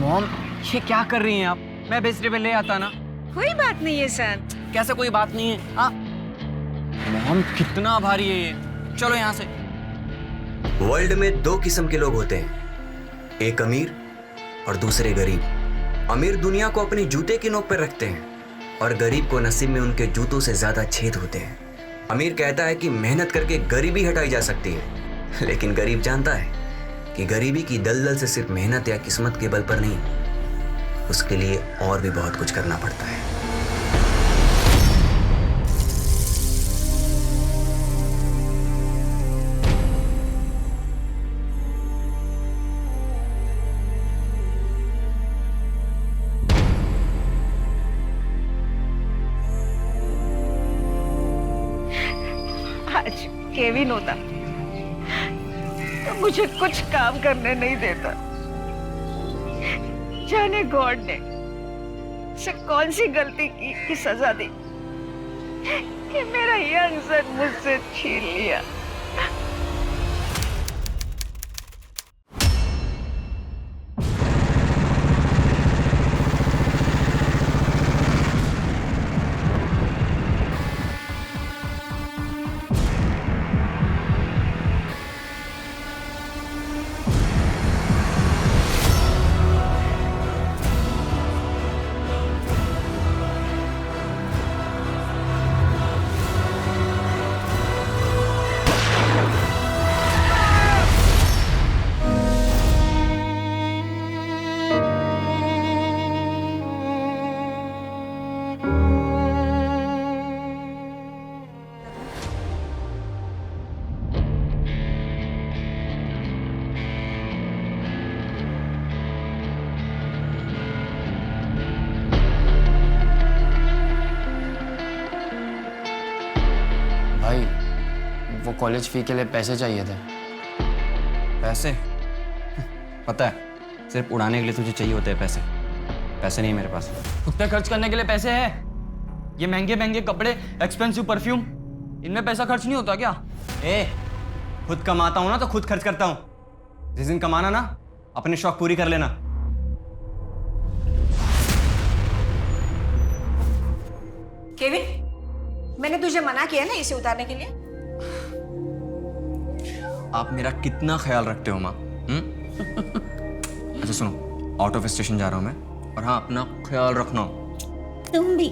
Mom, ये क्या कर रही हैं आप? मैं बिस्तर पे ले आता ना। कोई बात नहीं है सर। कैसे कोई बात नहीं है? हाँ मॉम, कितना भारी है ये। चलो यहाँ से। वर्ल्ड में दो किस्म के लोग होते हैं, एक अमीर और दूसरे गरीब। अमीर दुनिया को अपने जूते की नोक पर रखते हैं और गरीब को नसीब में उनके जूतों से ज्यादा छेद होते हैं। अमीर कहता है कि मेहनत करके गरीबी हटाई जा सकती है, लेकिन गरीब जानता है कि गरीबी की दलदल से सिर्फ मेहनत या किस्मत के बल पर नहीं, उसके लिए और भी बहुत कुछ करना पड़ता है। आज केविन होता तो मुझे कुछ काम करने नहीं देता। जाने गॉड ने से कौन सी गलती की कि सजा दी कि मेरा यंग सन मुझसे छीन लिया। भाई, वो कॉलेज फी के लिए पैसे चाहिए थे। पैसे? पता है, सिर्फ उड़ाने के लिए तुझे चाहिए होते हैं पैसे। पैसे नहीं मेरे पास। खुद पे खर्च करने के लिए पैसे है? ये महंगे महंगे कपड़े, एक्सपेंसिव परफ्यूम, इनमें पैसा खर्च नहीं होता क्या? खुद कमाता हूँ ना तो खुद खर्च करता हूँ। जिस दिन कमाना ना, अपने शौक पूरी कर लेना। केविन, मैंने तुझे मना किया ना इसे उतारने के लिए। आप मेरा कितना ख्याल रखते हो माँ? अच्छा सुनो, आउट ऑफ स्टेशन जा रहा हूँ मैं, और हाँ अपना ख्याल रखना। तुम भी।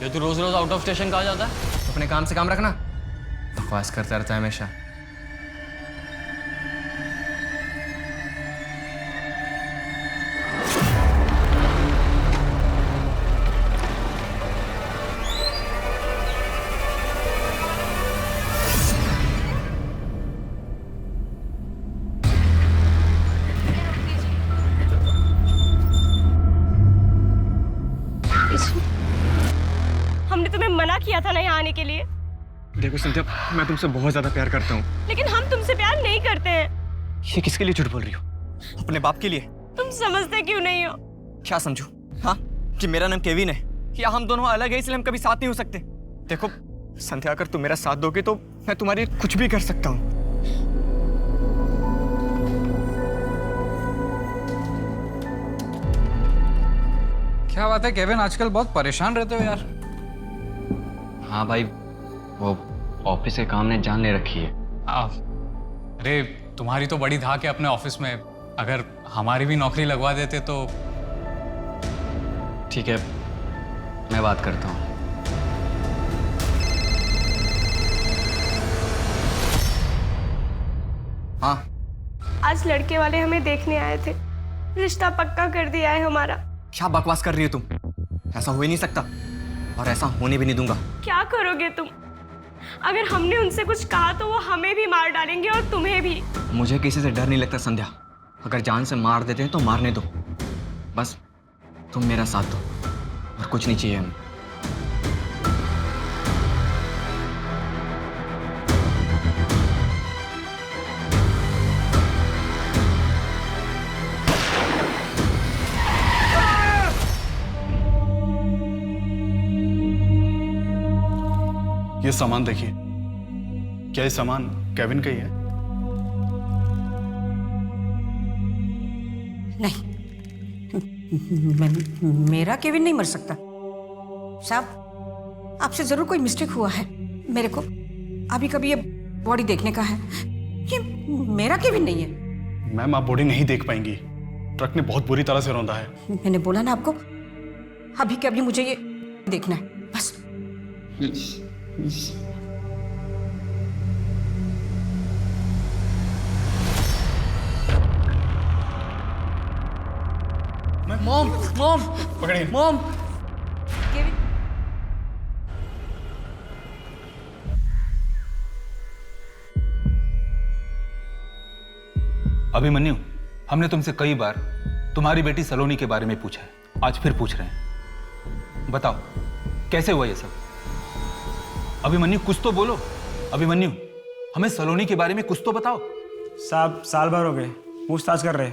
ये तू रोज रोज आउट ऑफ स्टेशन कहाँ जाता है? तो अपने काम से काम रखना। बकवास करता रहता है हमेशा। हमने तुम्हें मना किया था ना यहाँ आने के लिए। देखो संध्या, मैं तुमसे बहुत ज्यादा प्यार करता हूँ। लेकिन हम तुमसे प्यार नहीं करते हैं। ये किसके लिए झूठ बोल रही हो? अपने बाप के लिए? तुम समझते क्यों नहीं हो? क्या समझू? हाँ, कि मेरा नाम केविन है, या हम दोनों अलग है इसलिए हम कभी साथ नहीं हो सकते? देखो संध्या, अगर तुम मेरा साथ दोगे तो मैं तुम्हारे लिए कुछ भी कर सकता हूँ। क्या बात है केविन, आजकल बहुत परेशान रहते हो यार। हाँ भाई, वो ऑफिस के काम ने जान ले रखी है। अरे तुम्हारी तो बड़ी धाक है अपने ऑफिस में, अगर हमारी भी नौकरी लगवा देते तो। ठीक है, मैं बात करता हूँ। हाँ, आज लड़के वाले हमें देखने आए थे। रिश्ता पक्का कर दिया है हमारा। क्या बकवास कर रही हो तुम? ऐसा हो ही नहीं सकता, और ऐसा होने भी नहीं दूंगा। क्या करोगे तुम? अगर हमने उनसे कुछ कहा तो वो हमें भी मार डालेंगे और तुम्हें भी। मुझे किसी से डर नहीं लगता संध्या। अगर जान से मार देते हैं तो मारने दो, बस तुम मेरा साथ दो, और कुछ नहीं चाहिए हमें। ये सामान देखिए, क्या ये सामान केविन का ही है? मेरा केविन नहीं मर सकता साहब। आपसे जरूर कोई मिस्टेक हुआ है। मेरे को अभी कभी ये बॉडी देखने का है। ये मेरा केविन नहीं है। मैम आप बॉडी नहीं देख पाएंगी, ट्रक ने बहुत बुरी तरह से रौंदा है। मैंने बोला ना आपको, अभी के अभी मुझे ये देखना है बस। मॉम मॉम पकड़िए। मॉम अभिमन्यु, हमने तुमसे कई बार तुम्हारी बेटी सलोनी के बारे में पूछा है, आज फिर पूछ रहे हैं। बताओ कैसे हुआ ये सब? अभिमन्यु कुछ तो बोलो। अभिमन्यु, हमें सलोनी के बारे में कुछ तो बताओ। साहब साल भर हो गए पूछताछ कर रहे,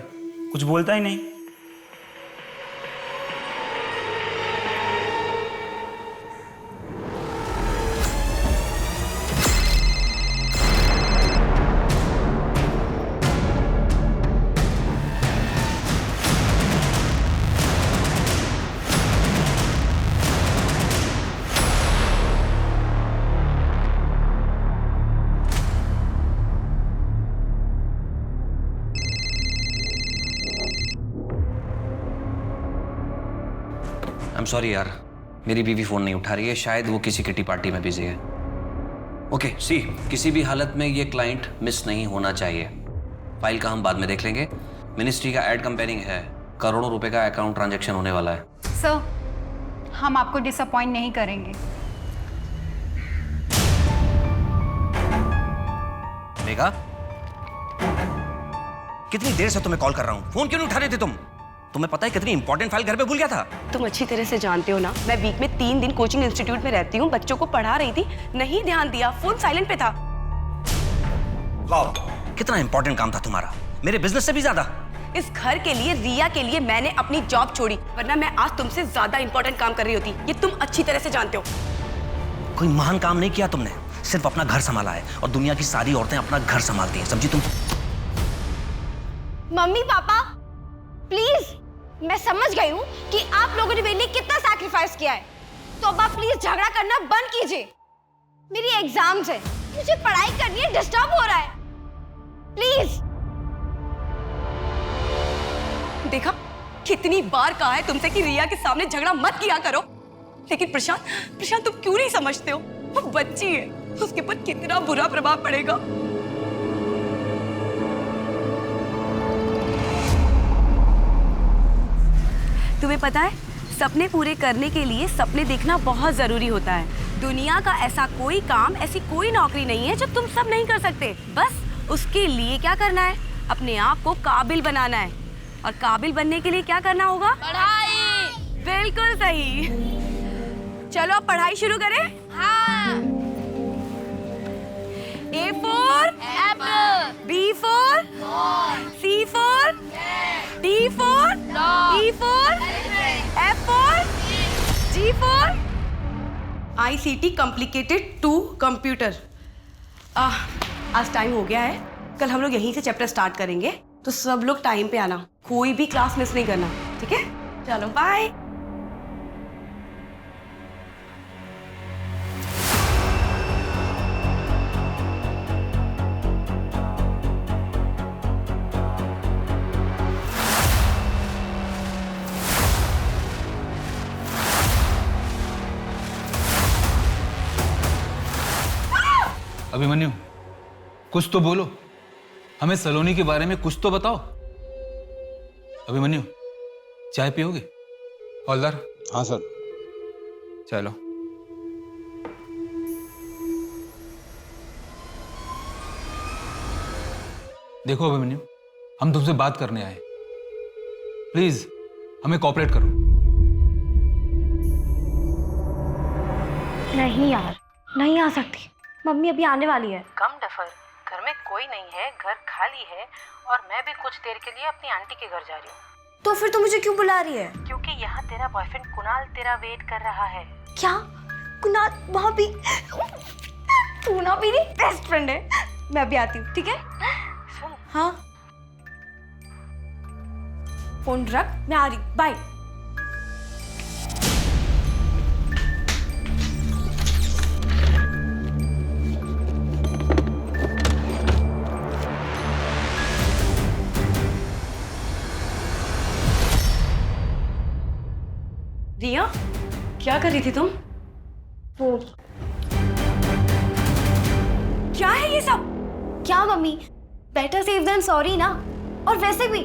कुछ बोलता ही नहीं। I'm sorry यार, मेरी बीवी फोन नहीं उठा रही है, शायद वो किसी किटी पार्टी में बिजी है। ओके सी, किसी भी हालत में ये क्लाइंट मिस नहीं होना चाहिए। फाइल का हम बाद में देख लेंगे। मिनिस्ट्री का एड कंपेयरिंग है, करोड़ों रुपए का अकाउंट ट्रांजैक्शन होने वाला है। सर, हम आपको डिसअपॉइंट नहीं करेंगे। मेघा, कितनी देर से तुम्हें कॉल कर रहा हूं, फोन क्यों नहीं उठा रहे थे तुम? तुम्हें पता है कितनी इंपॉर्टेंट फाइल घर पे भूल गया था। तुम अच्छी तरह से जानते हो ना, मैं वीक में 3 दिन कोचिंग इंस्टीट्यूट में रहती हूँ, बच्चों को पढ़ा रही थी, नहीं ध्यान दिया, फोन साइलेंट पे था। वाह, कितना इंपॉर्टेंट काम था तुम्हारा, मेरे बिजनेस से भी ज्यादा। इस घर के लिए, रिया के लिए मैंने अपनी जॉब छोड़ी, वरना मैं आज तुमसे ज्यादा इंपॉर्टेंट काम कर रही होती। ये तुम अच्छी तरह से जानते हो। कोई महान काम नहीं किया तुमने, सिर्फ अपना घर संभाला है, और दुनिया की सारी औरतें अपना घर संभालती हैं, समझी तुम? मम्मी पापा प्लीज, मैं समझ गई हूँ कि आप लोगों ने मेरे लिए कितना सैक्रिफाइस किया है, तो अब आप प्लीज झगड़ा करना बंद कीजिए। मेरी एग्जाम्स है, मुझे पढ़ाई करनी है, डिस्टर्ब हो रहा है, प्लीज। देखा, कितनी बार कहा है तुमसे कि रिया के सामने झगड़ा मत किया करो, लेकिन प्रशांत तुम क्यों नहीं समझते हो? वो बच्ची है, उसके ऊपर कितना बुरा प्रभाव पड़ेगा। तुम्हें पता है, सपने पूरे करने के लिए सपने देखना बहुत जरूरी होता है। दुनिया का ऐसा कोई काम, ऐसी कोई नौकरी नहीं है जो तुम सब नहीं कर सकते। बस उसके लिए क्या करना है, अपने आप को काबिल बनाना है। और काबिल बनने के लिए क्या करना होगा? पढ़ाई। बिल्कुल सही। चलो अब पढ़ाई शुरू करें। हाँ। A for apple, B for ball, C for cat, D for dog, E for elephant, F for G for ICT complicated to computer। आज टाइम हो गया है, कल हम लोग यहीं से चैप्टर स्टार्ट करेंगे, तो सब लोग टाइम पे आना, कोई भी क्लास मिस नहीं करना, ठीक है? चलो बाय। अभिमन्यु, कुछ तो बोलो, हमें सलोनी के बारे में कुछ तो बताओ। अभिमन्यु, चाय पियोगे? हवलदार। हाँ सर। चलो। देखो अभिमन्यु, हम तुमसे बात करने आए, प्लीज हमें कोऑपरेट करो। नहीं यार, नहीं आ सकती, मम्मी अभी आने वाली है। कम डफर, घर में कोई नहीं है, घर खाली है, और मैं भी कुछ देर के लिए अपनी आंटी के घर जा रही हूँ। तो फिर तू मुझे क्यों बुला रही है? क्योंकि यहाँ तेरा बॉयफ्रेंड कुणाल तेरा वेट कर रहा है। क्या? कुणाल वहाँ भी? तू ना मेरी बेस्ट फ्रेंड है, मैं भी आती हूँ, ठीक है? सुन। हाँ। फोन रख, मैं आ रही, बाय। रिया, क्या कर रही थी तुम? वो क्या है ये सब? क्या mummy, better safe than sorry ना। और वैसे भी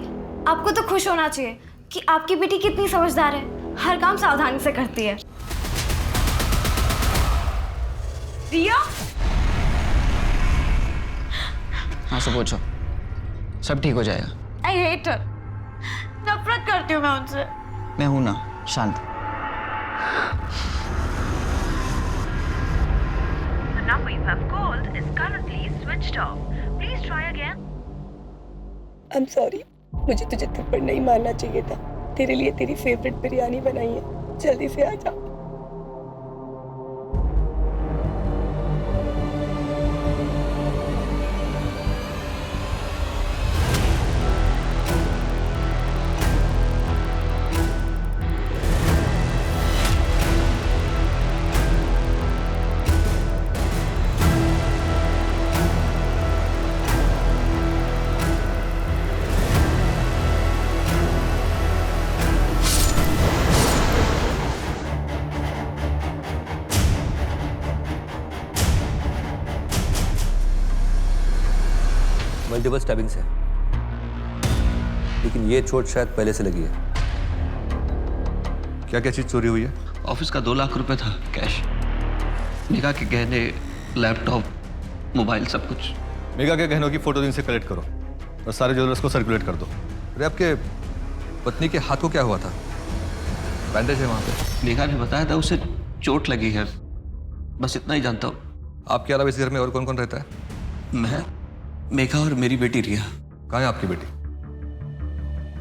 आपको तो खुश होना चाहिए कि आपकी बेटी कितनी समझदार है, हर काम सावधानी से करती है। रिया, हाँ से पूछो, सब ठीक हो जाएगा। आई हेट हर, नफरत करती हूँ मैं उनसे। मैं हूं ना, शांत। The number you have called is currently switched off. Please try again. I'm sorry, मुझे तुझे थप्पड़ नहीं मारना चाहिए था। तेरे लिए तेरी फेवरेट बिरयानी बनाई है, जल्दी से आ जा। मल्टीपल स्टैबिंग्स है, लेकिन ये चोट शायद पहले से लगी है। क्या क्या चीज चोरी हुई है? ऑफिस का 2 लाख रुपए था कैश, मेघा के गहने, लैपटॉप, मोबाइल, सब कुछ। मेघा के गहनों की फोटो इनसे कलेक्ट करो और सारे ज्वेलर्स को सर्कुलेट कर दो। अरे आपके पत्नी के हाथ को क्या हुआ था? बैंडेज है वहाँ पे। मेघा ने बताया था उसे चोट लगी है, बस इतना ही जानता हूँ। आपके अलावा इस घर में और कौन कौन रहता है? मैं, मेघा और मेरी बेटी रिया। कहाँ है आपकी बेटी?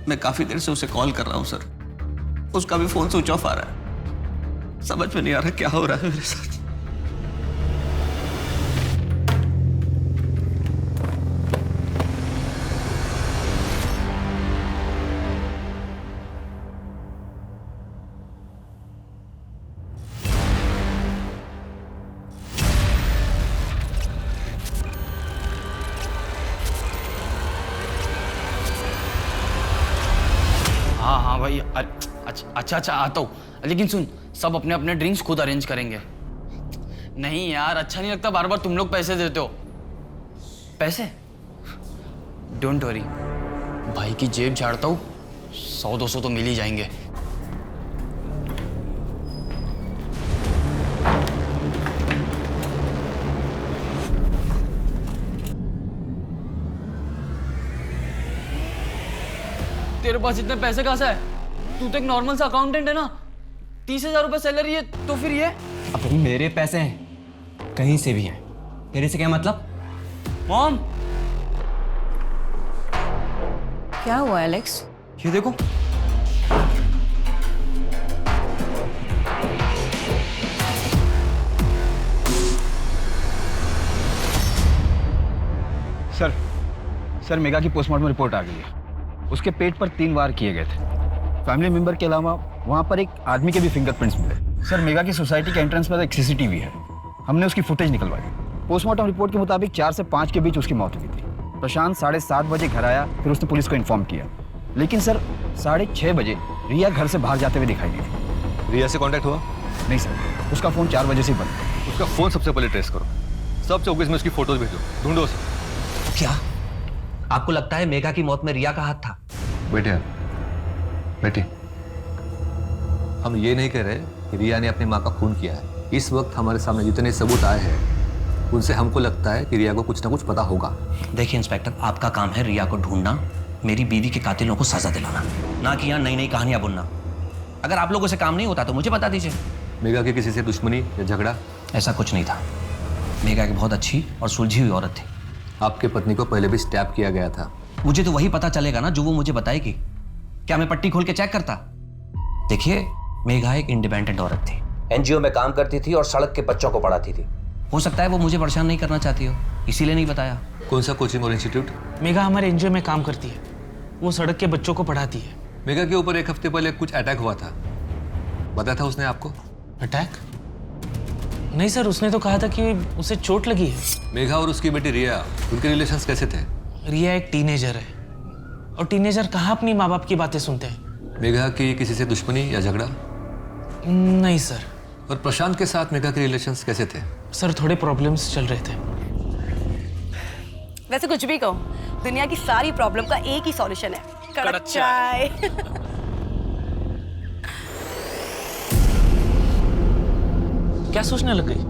मैं काफी देर से उसे कॉल कर रहा हूँ सर, उसका भी फोन स्विच ऑफ आ रहा है। समझ में नहीं आ रहा क्या हो रहा है मेरे साथ। हाँ हाँ भाई, अच्छा आता हूँ। लेकिन सुन, सब अपने अपने ड्रिंक्स खुद अरेंज करेंगे। नहीं यार, अच्छा नहीं लगता बार बार तुम लोग पैसे देते हो। पैसे डोंट वरी, भाई की जेब झाड़ता हूँ, 100-200 तो मिल ही जाएंगे। तेरे पास इतने पैसे कहाँ से है? तू तो एक नॉर्मल सा अकाउंटेंट है ना। 30,000 रुपए सैलरी है तो फिर ये? अब मेरे पैसे हैं, कहीं से भी हैं, तेरे से क्या मतलब? मॉम, क्या हुआ एलेक्स? ये देखो। सर मेघा की पोस्टमार्टम रिपोर्ट आ गई है। उसके पेट पर 3 वार किए गए थे। फैमिली मेंबर के अलावा वहाँ पर एक आदमी के भी फिंगरप्रिंट्स मिले। सर मेघा की सोसाइटी के एंट्रेंस पर एक सीसीटीवी है, हमने उसकी फुटेज निकलवाई। पोस्टमार्टम रिपोर्ट के मुताबिक 4 से 5 के बीच उसकी मौत हुई थी। प्रशांत 7:30 बजे घर आया, फिर उसने पुलिस को इन्फॉर्म किया। लेकिन सर 6:30 बजे रिया घर से बाहर जाते हुए दिखाई दी थी। रिया से कांटेक्ट हुआ? नहीं सर, उसका फ़ोन 4 बजे से बंद है। उसका फ़ोन सबसे पहले ट्रेस करो, सब चौकीस में उसकी फोटोज भेजो, ढूंढो उसे। क्या आपको लगता है मेघा की मौत में रिया का हाथ था? बेटे, हम ये नहीं कह रहे कि रिया ने अपनी माँ का खून किया है। इस वक्त हमारे सामने जितने सबूत आए हैं उनसे हमको लगता है कि रिया को कुछ ना कुछ पता होगा। देखिए इंस्पेक्टर, आपका काम है रिया को ढूंढना, मेरी बीवी के कातिलों को सजा दिलाना, ना कि यहाँ नई नई कहानियां बुनना। अगर आप लोगों से काम नहीं होता तो मुझे बता दीजिए। मेघा की किसी से दुश्मनी या झगड़ा? ऐसा कुछ नहीं था। मेघा एक बहुत अच्छी और सुलझी हुई औरत थी। आपके पत्नी को पहले भी स्टैप किया गया था। मुझे तो वही पता चलेगा ना जो वो मुझे बताएगी। क्या मैं पट्टी खोल के चेक करता? देखिए, मेघा एक इंडिपेंडेंट औरत थी, एनजीओ में काम करती थी और सड़क के बच्चों को पढ़ाती थी। हो सकता है वो मुझे परेशान नहीं करना चाहती हो, इसीलिए नहीं बताया। कौन सा कोचिंग और इंस्टीट्यूट? मेघा हमारे एनजीओ में काम करती है, वो सड़क के बच्चों को पढ़ाती है। मेघा के ऊपर एक हफ्ते पहले कुछ अटैक हुआ था, बताया था उसने आपको? अटैक? नहीं सर, उसने तो कहा था कि उसे चोट लगी है। मेघा और उसकी बेटी रिया, उनके रिलेशंस कैसे थे? रिया एक टीनेजर है और टीनेजर कहाँ अपनी माँ बाप की बातें सुनते हैं। मेघा की किसी से दुश्मनी या झगड़ा? नहीं सर। और प्रशांत के साथ मेघा के रिलेशंस कैसे थे? सर थोड़े प्रॉब्लम्स चल रहे थे। वैसे कुछ भी कहो, दुनिया की सारी प्रॉब्लम का एक ही सॉल्यूशन है, कड़क चाय। क्या सोचने लग गई?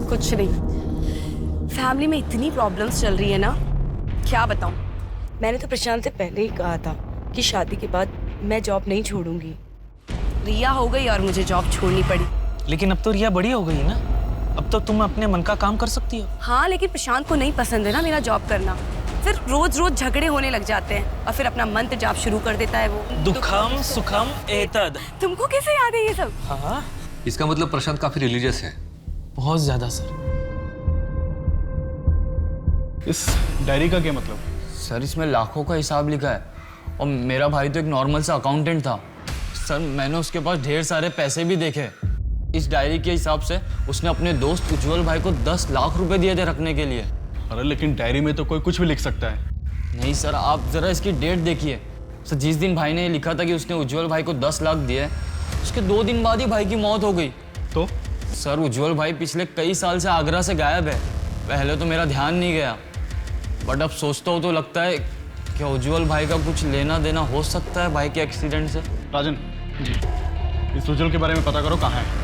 कुछ नहीं, फैमिली में इतनी प्रॉब्लम्स चल रही है ना, क्या बताऊं। मैंने तो प्रशांत से पहले ही कहा था कि शादी के बाद मैं जॉब नहीं छोड़ूंगी। रिया हो गई और मुझे जॉब छोड़नी पड़ी। लेकिन अब तो रिया बड़ी हो गई ना, अब तो तुम अपने मन का काम कर सकती हो। हाँ, लेकिन प्रशांत को नहीं पसंद है ना मेरा जॉब करना। फिर रोज रोज झगड़े होने लग जाते हैं और फिर अपना मंत्र जाप शुरू कर देता है वो। दुखम सुखम एतद। तुमको कैसे याद है ये सब? हाँ, इसका मतलब प्रशांत काफी रिलीजियस है। बहुत ज्यादा सर। इस डायरी का क्या मतलब? सर इसमें लाखों का हिसाब लिखा है और मेरा भाई तो एक नॉर्मल सा अकाउंटेंट था। सर मैंने उसके पास ढेर सारे पैसे भी देखे। इस डायरी के हिसाब से उसने अपने दोस्त उज्जवल भाई को 10 लाख रुपए दिए थे रखने के लिए। अरे लेकिन डायरी में तो कोई कुछ भी लिख सकता है। नहीं सर, आप जरा इसकी डेट देखिए। सर जिस दिन भाई ने ये लिखा था कि उसने उज्जवल भाई को 10 लाख दिए, उसके 2 दिन बाद ही भाई की मौत हो गई। तो सर उज्जवल भाई पिछले कई साल से आगरा से गायब है। पहले तो मेरा ध्यान नहीं गया, बट अब सोचता हूँ तो लगता है कि उज्जवल भाई का कुछ लेना देना हो सकता है भाई के एक्सीडेंट से। राजन जी, इस उज्जवल के बारे में पता करो, कहाँ है।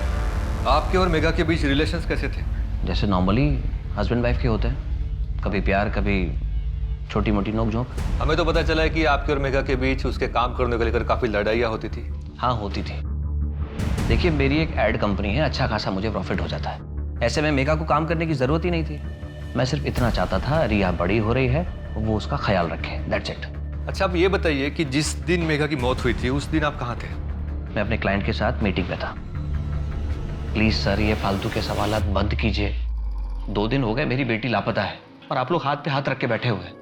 आपके और मेघा के बीच रिलेशंस कैसे थे? जैसे नॉर्मली हस्बैंड वाइफ के होते हैं, कभी प्यार कभी छोटी मोटी नोक-झोंक। हमें तो पता चला है कि आपके और मेघा के बीच उसके काम करने को लेकर काफी लड़ाइयाँ होती थी। हाँ होती थी। देखिए मेरी एक एड कंपनी है, अच्छा खासा मुझे प्रॉफिट हो जाता है। ऐसे में मेघा को काम करने की जरूरत ही नहीं थी। मैं सिर्फ इतना चाहता था रिया बड़ी हो रही है, वो उसका ख्याल रखे, दैट्स इट। अच्छा आप ये बताइए कि जिस दिन मेघा की मौत हुई थी उस दिन आप कहाँ थे? मैं अपने क्लाइंट के साथ मीटिंग में था। प्लीज सर ये फालतू के सवालात बंद कीजिए। 2 दिन हो गए मेरी बेटी लापता है और आप लोग हाथ पे हाथ रख के बैठे हुए हैं।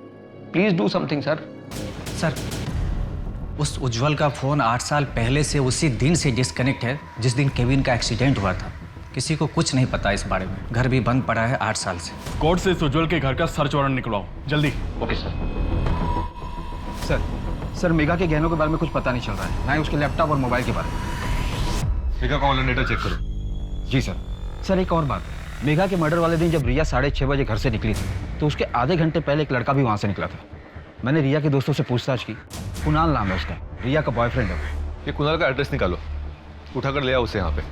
Please do something sir. Sir उस उज्जवल का फोन 8 साल पहले से उसी दिन से डिस्कनेक्ट है जिस दिन केविन का एक्सीडेंट हुआ था। किसी को कुछ नहीं पता इस बारे में। घर भी बंद पड़ा है 8 साल से। कोर्ट से इस उज्जवल के घर का सर्च वारंट निकलवाओ जल्दी। Okay sir. सर मेघा के गहनों के बारे में कुछ पता नहीं चल रहा है, ना ही उसके लैपटॉप और मोबाइल के बारे में। मेघा का ऑनलाइन डेटा चेक करो। जी सर। सर एक और बात, मेघा के मर्डर वाले दिन जब रिया 6:30 बजे घर से निकली थी तो उसके आधे घंटे पहले एक लड़का भी वहाँ से निकला था। मैंने रिया के दोस्तों से पूछताछ की, कुणाल नाम है उसका, रिया का बॉयफ्रेंड है। ये कुणाल का एड्रेस निकालो, उठाकर ले आओ उसे यहाँ पे।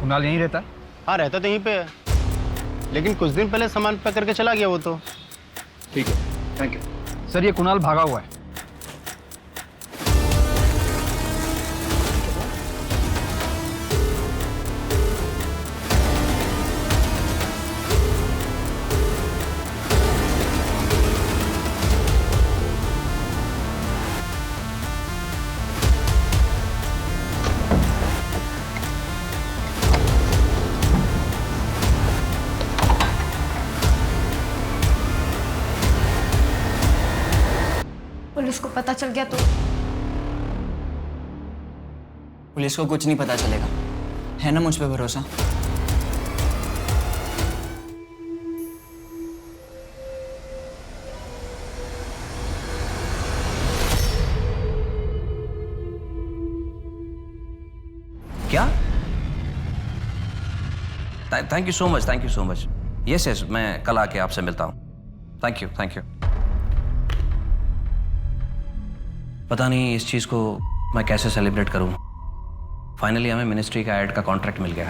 कुणाल यहीं रहता है? हाँ रहता तो यहीं पे है, लेकिन कुछ दिन पहले सामान पैक करके चला गया वो तो। ठीक है, थैंक यू। सर ये कुणाल भागा हुआ है। पुलिस को पता चल गया तो? पुलिस को कुछ नहीं पता चलेगा, है ना मुझ पे भरोसा? क्या? Thank you so much, thank you so much. Yes yes, मैं कल आके आपसे मिलता हूँ। Thank you thank you. पता नहीं इस चीज़ को मैं कैसे सेलिब्रेट करूं। फाइनली हमें मिनिस्ट्री का एड का कॉन्ट्रैक्ट मिल गया।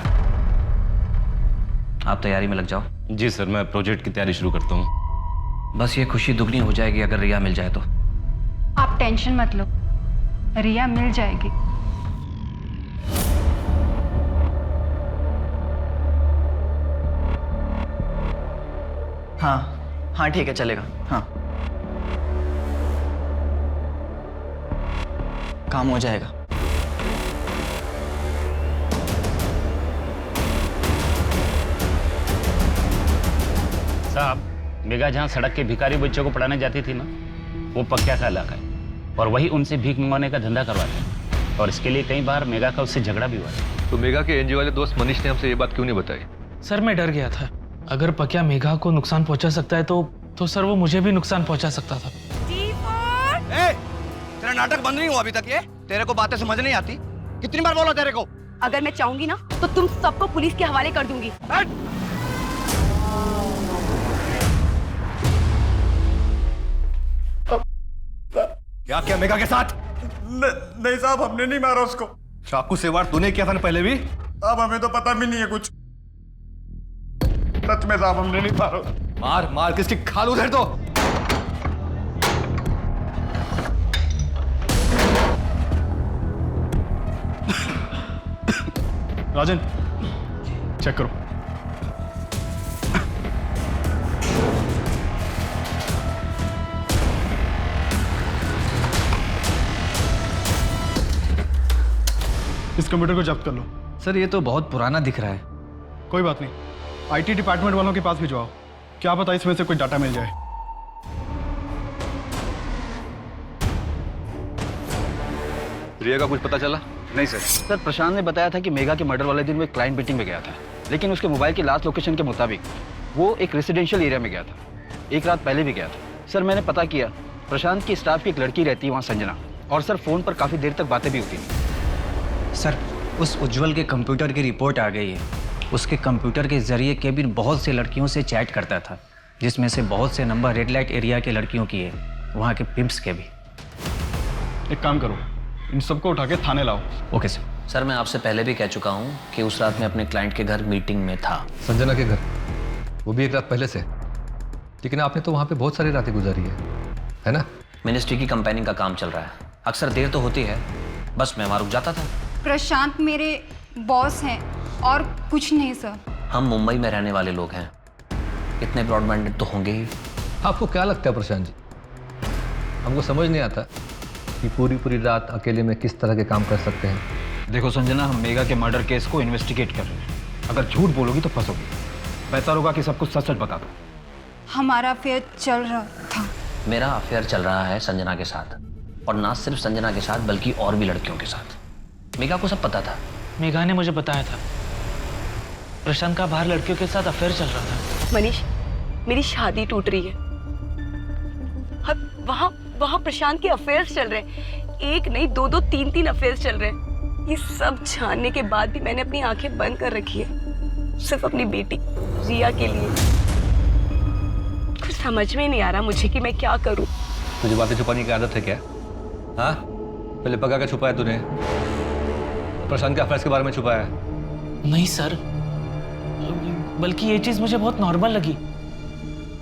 आप तैयारी में लग जाओ। जी सर, मैं प्रोजेक्ट की तैयारी शुरू करता हूँ। बस ये खुशी दुगनी हो जाएगी अगर रिया मिल जाए तो। आप टेंशन मत लो, रिया मिल जाएगी। हाँ ठीक है, चलेगा। हाँ काम हो जाएगा। मेघा जहाँ सड़क के भिखारी बच्चों को पढ़ाने जाती थी ना, वो पक्या का इलाका है और वही उनसे भीख मंगवाने का धंधा करवाते हैं और इसके लिए कई बार मेघा का उससे झगड़ा भी हुआ है। तो मेघा के एनजीओ वाले दोस्त मनीष ने हमसे ये बात क्यों नहीं बताई? सर मैं डर गया था, अगर पक्या मेघा को नुकसान पहुंचा सकता है तो सर वो मुझे भी नुकसान पहुंचा सकता था। तेरा नाटक बंद नहीं हुआ अभी तक? ये तेरे को बातें समझ नहीं आती? कितनी बार बोला तेरे को? अगर मैं चाहूंगी ना तो तुम सबको पुलिस के हवाले कर दूंगी। क्या किया मेघा के साथ? नहीं साहब, हमने नहीं मारा उसको। चाकू से वार तूने किया था ना पहले भी? अब हमें तो पता भी नहीं है कुछ। सच में साहब हमने नहीं मारा। मार मार किसकी खाल उधर तो। राजन चेक करो। इस कंप्यूटर को जब्त कर लो। सर ये तो बहुत पुराना दिख रहा है। कोई बात नहीं, आईटी डिपार्टमेंट वालों के पास भिजवाओ, क्या पता इसमें से कोई डाटा मिल जाए। रिया का कुछ पता चला? नहीं सर, प्रशांत ने बताया था कि मेघा के मर्डर वाले दिन वो एक क्लाइंट मीटिंग में गया था, लेकिन उसके मोबाइल की लास्ट लोकेशन के मुताबिक वो एक रेजिडेंशियल एरिया में गया था। एक रात पहले भी गया था। सर मैंने पता किया, प्रशांत की स्टाफ की एक लड़की रहती है वहाँ, संजना, और सर फ़ोन पर काफ़ी देर तक बातें भी होती थी। सर उस उज्जवल के कंप्यूटर की रिपोर्ट आ गई है। उसके कंप्यूटर के जरिए केबिन बहुत से लड़कियों से चैट करता था, जिसमें से बहुत से नंबर रेड लाइट एरिया के लड़कियों की है, वहाँ के पिम्प्स के भी। एक काम करो, इन सबको उठा के थाने लाओ। Okay sir. सर मैं आपसे पहले भी कह चुका हूँ कि उस रात मैं अपने क्लाइंट के घर मीटिंग में था। संजना के घर? वो भी एक रात पहले से? लेकिन आपने तो वहाँ पे बहुत सारी रातें गुजारी है ना? मिनिस्ट्री की कंपेनिंग का काम चल रहा है, अक्सर देर तो होती है, बस मैं वहाँ रुक जाता था। प्रशांत मेरे बॉस हैं और कुछ नहीं सर। हम मुंबई में रहने वाले लोग हैं, इतने ब्रॉड माइंडेड तो होंगे ही। आपको क्या लगता है प्रशांत जी, हमको समझ नहीं आता कि पूरी रात अकेले में किस तरह के काम कर सकते हैं। देखो संजना, हम मेघा के मर्डर केस को इन्वेस्टिगेट कर रहे हैं। अगर झूठ बोलोगी तो फंसोगी। बेहतर होगा कि सब कुछ सच सच बता दो। हमारा अफेयर चल रहा था। मेरा अफेयर चल रहा है संजना के साथ, और ना सिर्फ संजना के साथ बल्कि और भी लड़कियों के साथ। मेघा को सब पता था। मेघा ने मुझे बताया था प्रशांत का बाहर लड़कियों के साथ अफेयर चल रहा था। मनीष, मेरी शादी टूट रही है। वहाँ प्रशांत के अफेयर्स चल रहे हैं। एक नहीं, दो, तीन अफेयर्स चल रहे हैं। ये सब जानने के बाद भी मैंने अपनी आंखें बंद कर रखी है, सिर्फ अपनी बेटी रिया के लिए। कुछ समझ में नहीं आ रहा मुझे कि मैं क्या करूं। तुझे बातें छुपाने की आदत है क्या? हाँ, पहले पका के छुपाया तूने, प्रशांत के अफेयर्स के बारे में छुपाया। नहीं सर, बल्कि ये चीज मुझे बहुत नॉर्मल लगी।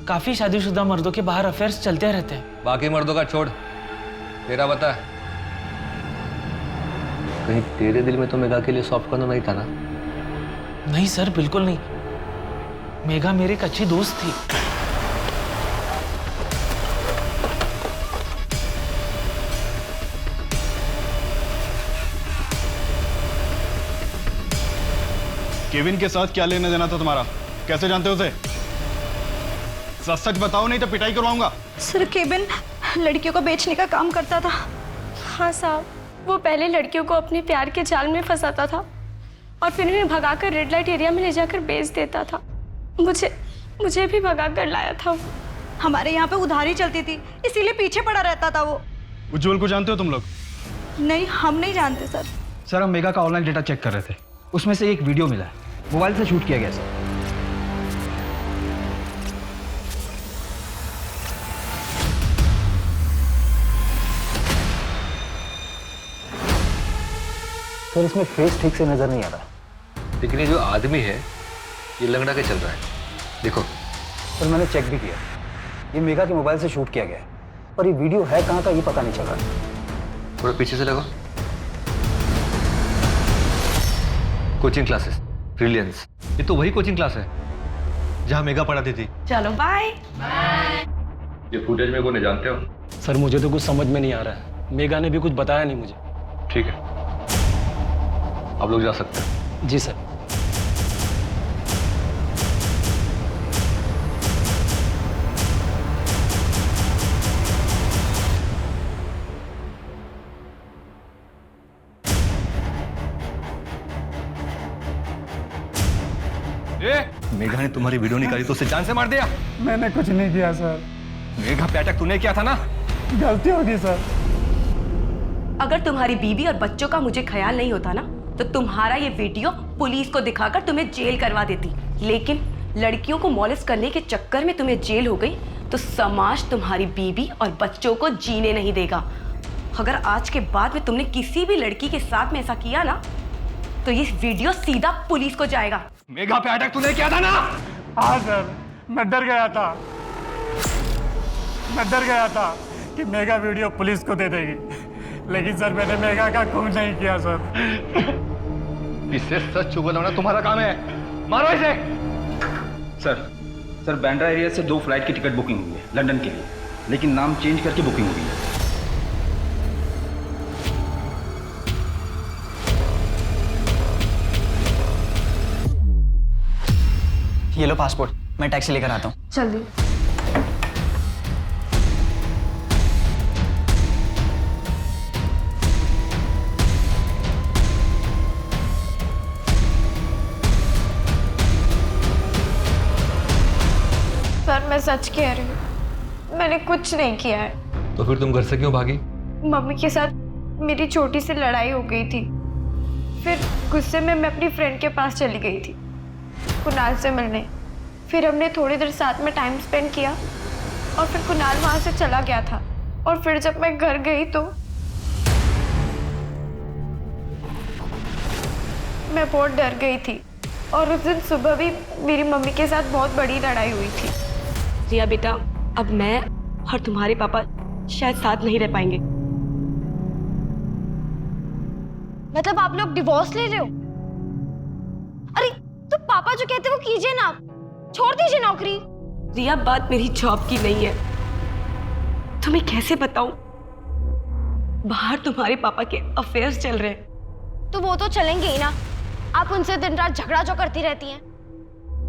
काफी शादीशुदा मर्दों के बाहर अफेयर्स चलते रहते हैं। बाकी मर्दों का छोड़, तेरा बता। कहीं तेरे दिल में तो मेघा के लिए सॉफ्ट कॉर्नर नहीं था ना? नहीं सर, बिल्कुल नहीं। मेघा मेरी एक अच्छी दोस्त थी। केविन के साथ क्या लेना देना था तुम्हारा? कैसे जानते हो उसे? सच सच बताओ, नहीं तो पिटाई करवाऊंगा। सर केविन लड़कियों को बेचने का काम करता था। हाँ साहब, वो पहले लड़कियों को अपने प्यार के जाल में फंसाता था और फिर उन्हें भगाकर रेड लाइट एरिया में ले जाकर बेच देता था। मुझे भी भगाकर लाया था। हमारे यहाँ पे उधारी चलती थी, इसीलिए पीछे पड़ा रहता था वो। उज्जवल को जानते हो तुम लोग? नहीं, हम नहीं जानते सर। सर हम मेघा का ऑनलाइन डेटा चेक कर रहे थे, उसमें से एक वीडियो मिला है, मोबाइल से शूट किया गया सर। सर इसमें फेस ठीक से नजर नहीं आ रहा। लेकिन ये जो आदमी है ये लंगड़ा के चल रहा है, देखो। सर मैंने चेक भी किया, ये मेघा के मोबाइल से शूट किया गया है, पर ये वीडियो है कहाँ का ये पता नहीं चल रहा। थोड़ा पीछे से लगो। कोचिंग क्लासेस, ब्रिलियंस, ये तो वही कोचिंग क्लास है जहाँ मेघा पढ़ाती थी। चलो बाय। ये फुटेज में कौन है जानते हो? सर मुझे तो कुछ समझ में नहीं आ रहा है, मेघा ने भी कुछ बताया नहीं मुझे। ठीक है, आप लोग जा सकते हैं। जी सर। मेघा ने तुम्हारी वीडियो निकाली तो उसे जान से मार दिया? मैंने कुछ नहीं किया सर। मेघा पे अटैक तूने किया था ना? गलती होगी सर। अगर तुम्हारी बीवी और बच्चों का मुझे ख्याल नहीं होता ना, तो तुम्हारा ये वीडियो पुलिस को दिखाकर तुम्हें जेल करवा देती। लेकिन लड़कियों को मॉलेस्ट करने के चक्कर में तुम्हें जेल हो गई, तो समाज तुम्हारी बीवी और बच्चों को जीने नहीं देगा। अगर आज के बाद में तुमने किसी भी लड़की के साथ में ऐसा किया ना, तो ये वीडियो सीधा पुलिस को जाएगा। मेघा पे अटैक तूने किया था ना? हाँ सर, मैं डर गया था। मैं डर गया था कि मेघा वीडियो पुलिस को दे देगी, लेकिन सर मैंने मेघा का खून नहीं किया सर। इससे सच उगलवाना तुम्हारा काम है। मारो इसे। सर बांद्रा एरिया से 2 फ्लाइट की टिकट बुकिंग हुई है लंदन के लिए, लेकिन नाम चेंज करके बुकिंग हुई है। ये लो पासपोर्ट, मैं टैक्सी लेकर आता हूँ। जल्दी। सर मैं सच कह रही हूँ, मैंने कुछ नहीं किया है। तो फिर तुम घर से क्यों भागी? मम्मी के साथ मेरी छोटी सी लड़ाई हो गई थी, फिर गुस्से में मैं अपनी फ्रेंड के पास चली गई थी कुणाल से मिलने। फिर हमने थोड़ी देर साथ में टाइम स्पेंड किया और फिर कुणाल वहाँ से चला गया था। और फिर जब मैं घर गई तो मैं बहुत डर गई थी, और उस दिन सुबह भी मेरी मम्मी के साथ बहुत बड़ी लड़ाई हुई थी। रिया बेटा, अब मैं और तुम्हारे पापा शायद साथ नहीं रह पाएंगे। मतलब आप लोग डिवोर्स ले रहे हो? अरे तो पापा जो कहते हैं वो कीजिए ना, छोड़ दीजिए नौकरी। रिया, बात मेरी जॉब की नहीं है। तुम्हें कैसे बताऊं, बाहर तुम्हारे पापा के अफेयर्स चल रहे हैं। तो वो तो चलेंगे ही ना, आप उनसे दिन रात झगड़ा जो करती रहती हैं।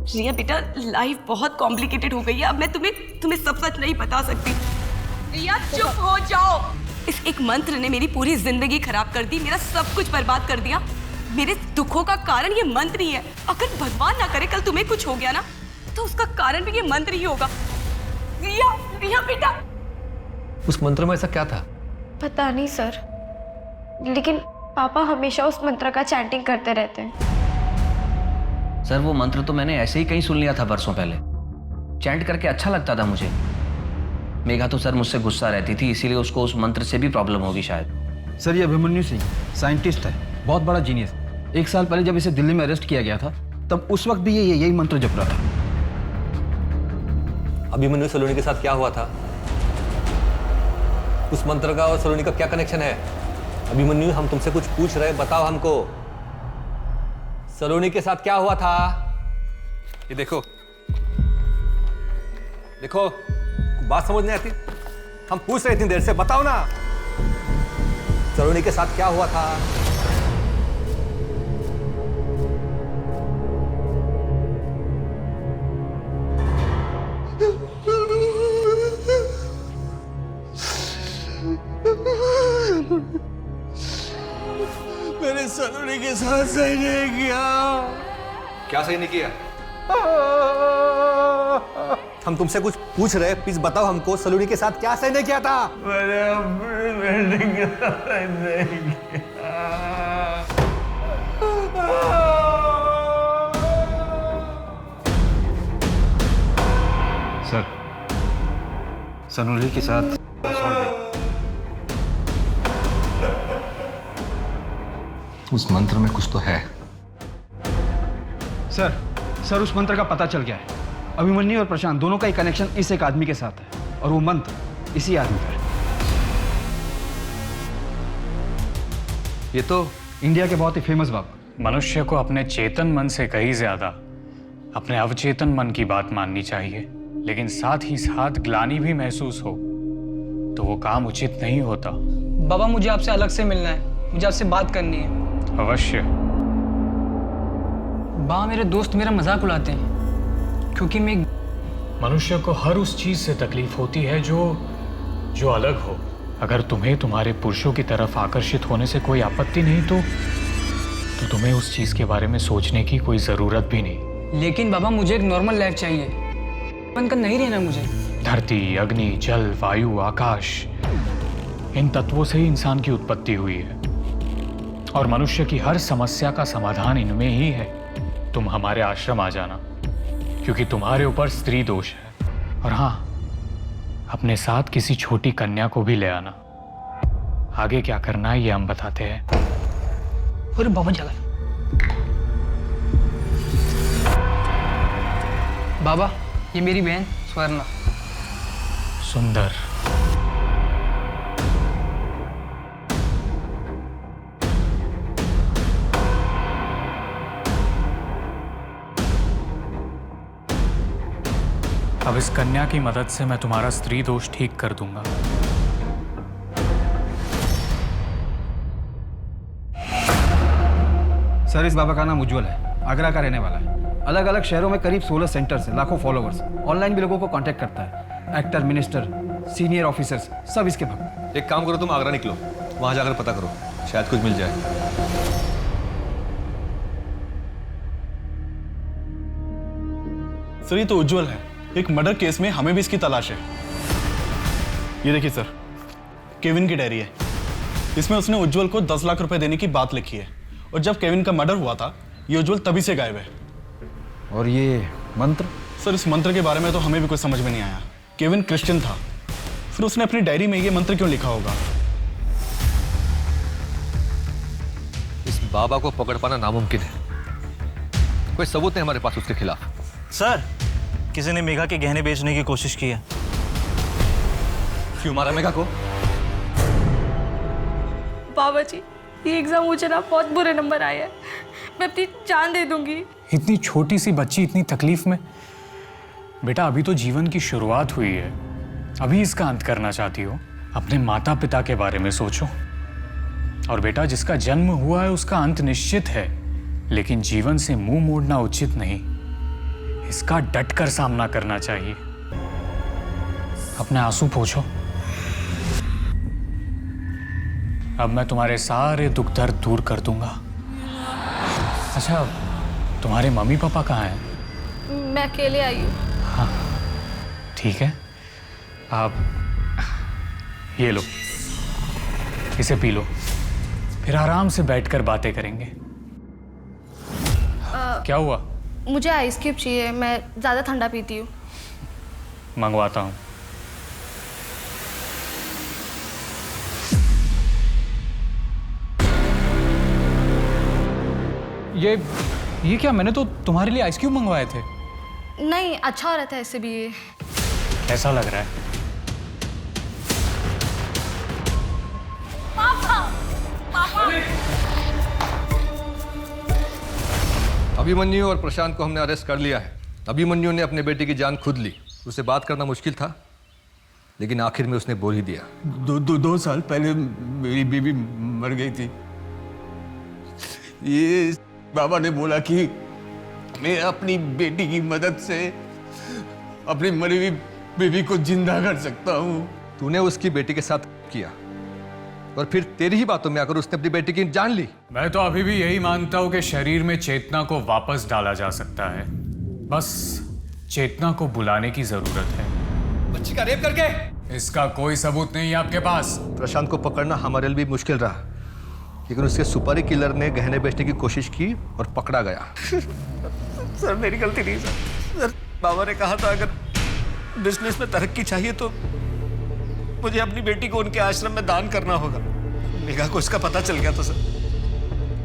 रिया बेटा, लाइफ बहुत कॉम्प्लिकेटेड हो गई है। अब मैं तुम्हें सब सच नहीं बता सकती। रिया चुप हो जाओ। इस एक मंत्र ने मेरी पूरी जिंदगी खराब कर दी, मेरा सब कुछ बर्बाद कर दिया। मेरे दुखों का कारण ये मंत्र ही है। अगर भगवान ना करे कल तुम्हें कुछ हो गया ना, तो उसका कारण भी ये मंत्र ही होगा। रिया बेटा। उस मंत्र में ऐसा क्या था? पता नहीं सर, लेकिन पापा हमेशा उस मंत्र का चैंटिंग करते रहते हैं। सर वो मंत्र तो मैंने ऐसे ही कहीं सुन लिया था बरसों पहले। चैंट करके अच्छा लगता था मुझे। मेघा तो सर मुझसे गुस्सा रहती थी, इसीलिए उसको उस मंत्र से भी प्रॉब्लम होगी शायद। सर ये अभिमन्यु सिंह साइंटिस्ट है, बहुत बड़ा जीनियस। 1 साल पहले जब इसे दिल्ली में अरेस्ट किया गया था, तब उस वक्त भी ये यही मंत्र जप रहा था। अभिमन्यु सलोनी के साथ क्या हुआ था? उस मंत्र का और सलोनी का क्या कनेक्शन है? अभिमन्यु, हम तुमसे कुछ पूछ रहे, बताओ हमको। सलोनी के साथ क्या हुआ था? ये देखो देखो, बात समझ नहीं आती? हम पूछ रहे इतनी देर से, बताओ ना। सलोनी के साथ क्या हुआ था? मैंने सलोनी के साथ सही नहीं किया। क्या सही नहीं किया? हम तुमसे कुछ पूछ रहे, प्लीज बताओ हमको, सलोनी के साथ क्या सही नहीं किया था? मैंने अपनी बेटी के साथ सही नहीं किया। सर, सलोनी के साथ उस मंत्र में कुछ तो है। सर उस मंत्र का पता चल गया है। अभिमन्यु और प्रशांत दोनों का ही कनेक्शन इस एक आदमी के साथ है, और वो मंत्र इसी आदमी का है। ये तो इंडिया के बहुत ही फेमस बाबा। मनुष्य को अपने चेतन मन से कहीं ज्यादा अपने अवचेतन मन की बात माननी चाहिए, लेकिन साथ ही साथ ग्लानि भी महसूस हो तो वो काम उचित नहीं होता। बाबा मुझे आपसे अलग से मिलना है, मुझे आपसे बात करनी है। अवश्य। बाबा मेरे दोस्त मेरा मजाक उड़ाते हैं, क्योंकि मैं मनुष्य को हर उस चीज से तकलीफ होती है जो अलग हो। अगर तुम्हें तुम्हारे पुरुषों की तरफ आकर्षित होने से कोई आपत्ति नहीं तो तुम्हें उस चीज के बारे में सोचने की कोई जरूरत भी नहीं। लेकिन बाबा मुझे एक नॉर्मल लाइफ चाहिए, बंधन नहीं रहना मुझे। धरती, अग्नि, जल, वायु, आकाश, इन तत्वों से ही इंसान की उत्पत्ति हुई है और मनुष्य की हर समस्या का समाधान इनमें ही है। तुम हमारे आश्रम आ जाना, क्योंकि तुम्हारे ऊपर स्त्री दोष है। और हाँ, अपने साथ किसी छोटी कन्या को भी ले आना। आगे क्या करना है ये हम बताते हैं। अरे बाबा जगह बाबा, ये मेरी बहन स्वर्णा। सुंदर। अब इस कन्या की मदद से मैं तुम्हारा स्त्री दोष ठीक कर दूंगा। सर, इस बाबा का नाम उज्जवल है, आगरा का रहने वाला है। अलग अलग शहरों में करीब 16 सेंटर्स हैं, लाखों फॉलोवर्स। ऑनलाइन भी लोगों को कांटेक्ट करता है। एक्टर, मिनिस्टर, सीनियर ऑफिसर्स सब इसके भक्त। एक काम करो, तुम आगरा निकलो, वहां जाकर पता करो, शायद कुछ मिल जाए। सर, ये तो उज्जवल है। एक मर्डर केस में हमें भी इसकी तलाश है। ये देखिए सर, केविन की डायरी है। इसमें उसने उज्जवल को 10 लाख रुपए देने की बात लिखी है, और जब केविन का मर्डर हुआ था, ये उज्जवल तभी से गायब है। और ये मंत्र? सर, इस मंत्र के बारे में तो हमें भी कुछ समझ में नहीं आया। केविन क्रिश्चियन था, फिर उसने अपनी डायरी में ये मंत्र क्यों लिखा होगा? इस बाबा को पकड़ पाना नामुमकिन है। कोई सबूत नहीं हमारे पास उसके खिलाफ। सर, किसी ने मेघा के गहने बेचने की कोशिश की है। क्यों मारा मेघा को? बाबा जी, ये एग्जाम मुझे ना बहुत बुरे नंबर आए हैं। मैं अपनी जान दे दूंगी। इतनी छोटी सी बच्ची इतनी तकलीफ में। बेटा, अभी तो जीवन की शुरुआत हुई है, अभी इसका अंत करना चाहती हो? अपने माता पिता के बारे में सोचो। और बेटा, जिसका जन्म हुआ है उसका अंत निश्चित है, लेकिन जीवन से मुंह मोड़ना उचित नहीं। इसका डटकर सामना करना चाहिए। अपने आंसू पोंछो। अब मैं तुम्हारे सारे दुख दर्द दूर कर दूंगा। अच्छा, तुम्हारे मम्मी पापा कहाँ हैं? मैं अकेले आई हूँ। हाँ, ठीक है। आप ये लो, इसे पी लो, फिर आराम से बैठकर बातें करेंगे। क्या हुआ? मुझे आइस क्यूब चाहिए, मैं ज़्यादा ठंडा पीती हूँ। मंगवाता हूँ। ये क्या? मैंने तो तुम्हारे लिए आइस क्यूब मंगवाए थे। नहीं, अच्छा हो रहा था ऐसे भी। ये कैसा लग रहा है? पापा, पापा। अभिमन्यु और प्रशांत को हमने अरेस्ट कर लिया है। अभिमन्यु ने अपने बेटे की जान खुद ली। उससे बात करना मुश्किल था, लेकिन आखिर में उसने बोल ही दिया। दो साल पहले मेरी बीवी मर गई थी। ये बाबा ने बोला कि मैं अपनी बेटी की मदद से अपनी मरी हुई बीवी को जिंदा कर सकता हूँ। तूने उसकी बेटी के साथ किया, और फिर तेरी ही बातों में आकर उसने अपनी बेटी की जान ली। मैं तो अभी भी यही मानता हूं कि शरीर में चेतना को वापस डाला जा सकता है, बस चेतना को बुलाने की जरूरत है। बच्ची का रेप करके? इसका कोई सबूत नहीं है आपके पास। प्रशांत को पकड़ना हमारे लिए भी मुश्किल रहा, लेकिन उसके सुपारी किलर ने गहने बेचने की कोशिश की और पकड़ा गया। सर, मेरी गलती नहीं सर। बाबा ने कहा था अगर बिजनेस में तरक्की चाहिए तो मुझे अपनी बेटी को उनके आश्रम में दान करना होगा। मेघा को इसका पता चल गया तो सर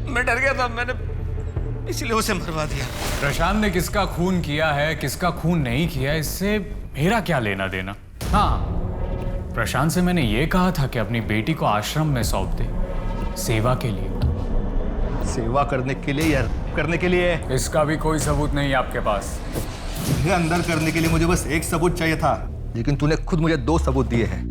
मैं डर गया था, मैंने इसलिए उसे मरवा दिया। प्रशांत ने किसका खून किया है, किसका खून नहीं किया, इससे मेरा क्या लेना देना। हाँ, प्रशांत से मैंने ये कहा था कि अपनी बेटी को आश्रम में सौंप दे, सेवा के लिए। सेवा करने के लिए या करने के लिए? इसका भी कोई सबूत नहीं है आपके पास। तुम्हें अंदर करने के लिए मुझे बस एक सबूत चाहिए था, लेकिन तूने खुद मुझे 2 सबूत दिए हैं।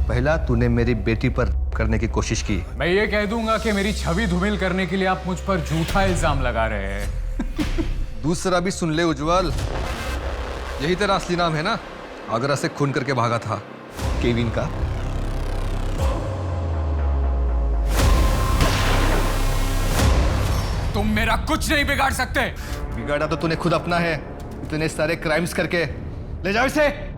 पहला, तूने मेरी बेटी पर करने की कोशिश की। मैं ये कह दूंगा कि मेरी छवि धूमिल करने के लिए आप मुझ पर झूठा इल्जाम लगा रहे हैं। दूसरा भी सुन ले उज्जवल, यही तेरा असली नाम है ना? आगरा से खून करके भागा था, केविन का। तुम मेरा कुछ नहीं बिगाड़ सकते। बिगाड़ा तो तूने खुद अपना है, इतने सारे क्राइम्स करके। ले जाओ इसे।